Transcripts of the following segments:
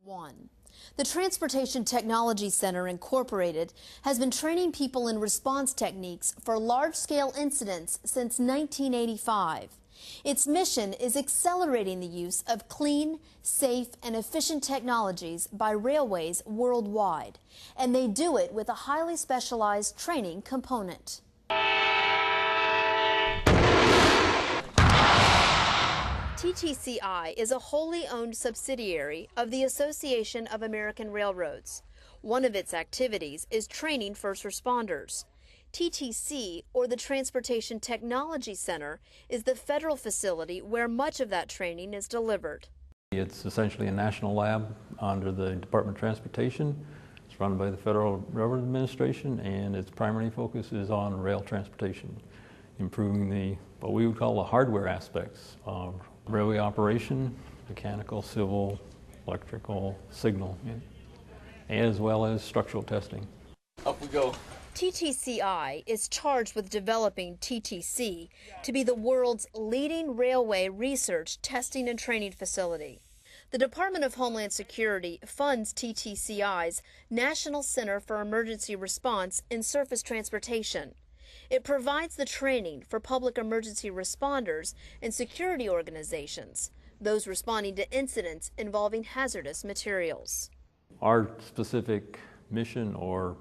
1. The Transportation Technology Center, Incorporated, has been training people in response techniques for large-scale incidents since 1985. Its mission is accelerating the use of clean, safe, and efficient technologies by railways worldwide, and they do it with a highly specialized training component. TTCI is a wholly owned subsidiary of the Association of American Railroads. One of its activities is training first responders. TTC, or the Transportation Technology Center, is the federal facility where much of that training is delivered. It's essentially a national lab under the Department of Transportation. It's run by the Federal Railroad Administration, and its primary focus is on rail transportation, improving what we would call the hardware aspects of railway operation, mechanical, civil, electrical, signal, as well as structural testing. Up we go. TTCI is charged with developing TTC to be the world's leading railway research, testing, and training facility. The Department of Homeland Security funds TTCI's National Center for Emergency Response in Surface Transportation. It provides the training for public emergency responders and security organizations, those responding to incidents involving hazardous materials. Our specific mission or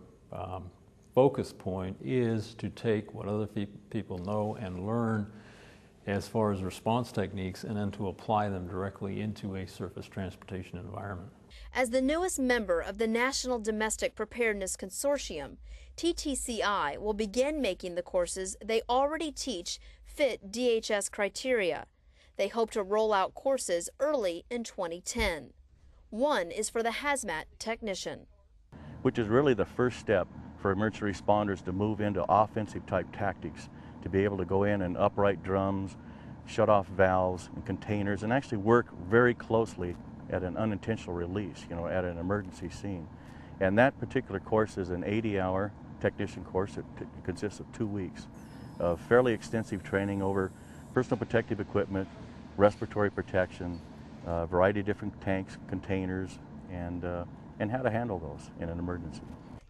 focus point is to take what other people know and learn as far as response techniques, and then to apply them directly into a surface transportation environment. As the newest member of the National Domestic Preparedness Consortium, TTCI will begin making the courses they already teach fit DHS criteria. They hope to roll out courses early in 2010. One is for the hazmat technician, which is really the first step for emergency responders to move into offensive type tactics, to be able to go in and upright drums, shut off valves and containers, and actually work very closely at an unintentional release, at an emergency scene. And that particular course is an 80-hour technician course. It consists of 2 weeks of fairly extensive training over personal protective equipment, respiratory protection, a variety of different tanks, containers, and how to handle those in an emergency.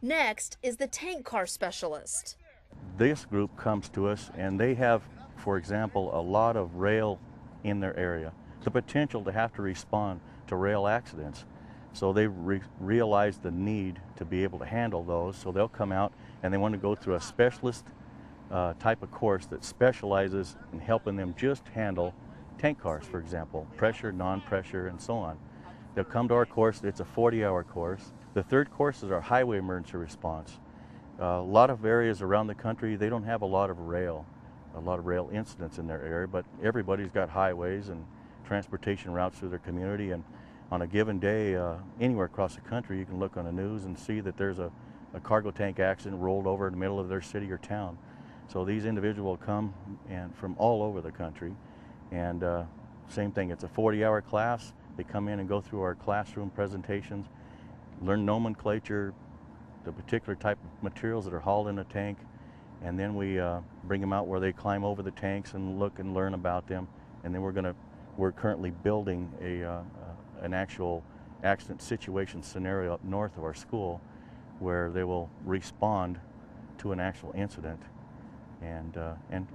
Next is the tank car specialist. This group comes to us and they have, for example, a lot of rail in their area, the potential to have to respond to rail accidents. So they realize the need to be able to handle those, so they'll come out and they want to go through a specialist type of course that specializes in helping them just handle tank cars, for example, pressure, non-pressure, and so on. They'll come to our course. It's a 40-hour course. The third course is our highway emergency response. A lot of areas around the country, they don't have a lot of rail incidents in their area, but everybody's got highways and transportation routes through their community, and on a given day, anywhere across the country, you can look on the news and see that there's a cargo tank accident rolled over in the middle of their city or town. So these individuals come from all over the country, and same thing, it's a 40-hour class. They come in and go through our classroom presentations, learn nomenclature, the particular type of materials that are hauled in a tank, and then we bring them out where they climb over the tanks and look and learn about them. And then we're currently building an actual accident situation scenario up north of our school where they will respond to an actual incident and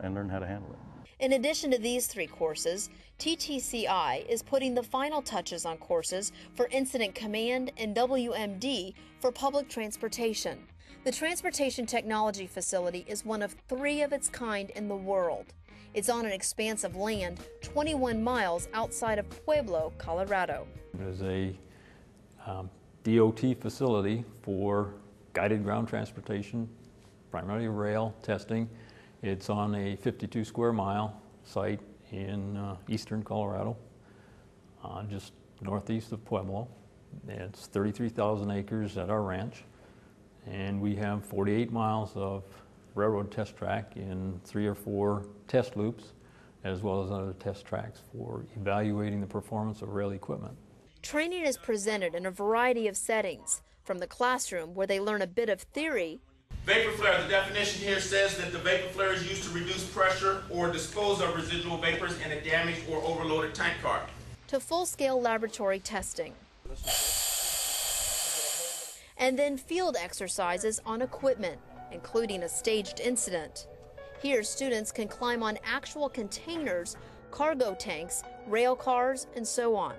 learn how to handle it. In addition to these 3 courses, TTCI is putting the final touches on courses for Incident Command and WMD for public transportation. The Transportation Technology Facility is one of 3 of its kind in the world. It's on an expanse of land 21 miles outside of Pueblo, Colorado. It is a DOT facility for guided ground transportation, primarily rail testing. It's on a 52 square mile site in eastern Colorado, just northeast of Pueblo. It's 33,000 acres at our ranch, and we have 48 miles of railroad test track in 3 or 4 test loops, as well as other test tracks for evaluating the performance of rail equipment. Training is presented in a variety of settings, from the classroom where they learn a bit of theory. Vapor flare, the definition here says that the vapor flare is used to reduce pressure or dispose of residual vapors in a damaged or overloaded tank car, to full-scale laboratory testing. and then field exercises on equipment, including a staged incident. Here, students can climb on actual containers, cargo tanks, rail cars, and so on.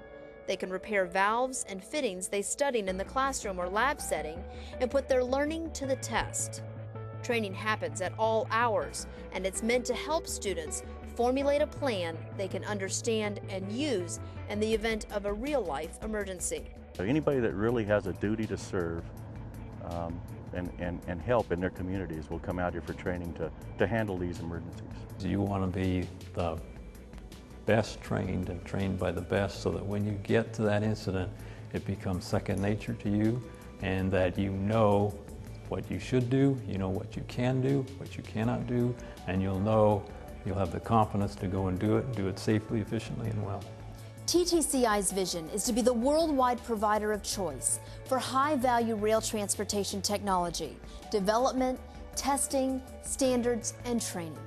They can repair valves and fittings they studied in the classroom or lab setting and put their learning to the test. Training happens at all hours, and it's meant to help students formulate a plan they can understand and use in the event of a real-life emergency. Anybody that really has a duty to serve and help in their communities will come out here for training to handle these emergencies. You want to be the best trained and trained by the best so that when you get to that incident, it becomes second nature to you, and that you know what you should do, you know what you can do, what you cannot do, and you'll have the confidence to go and do it safely, efficiently, and well. TTCI's vision is to be the worldwide provider of choice for high-value rail transportation technology, development, testing, standards, and training.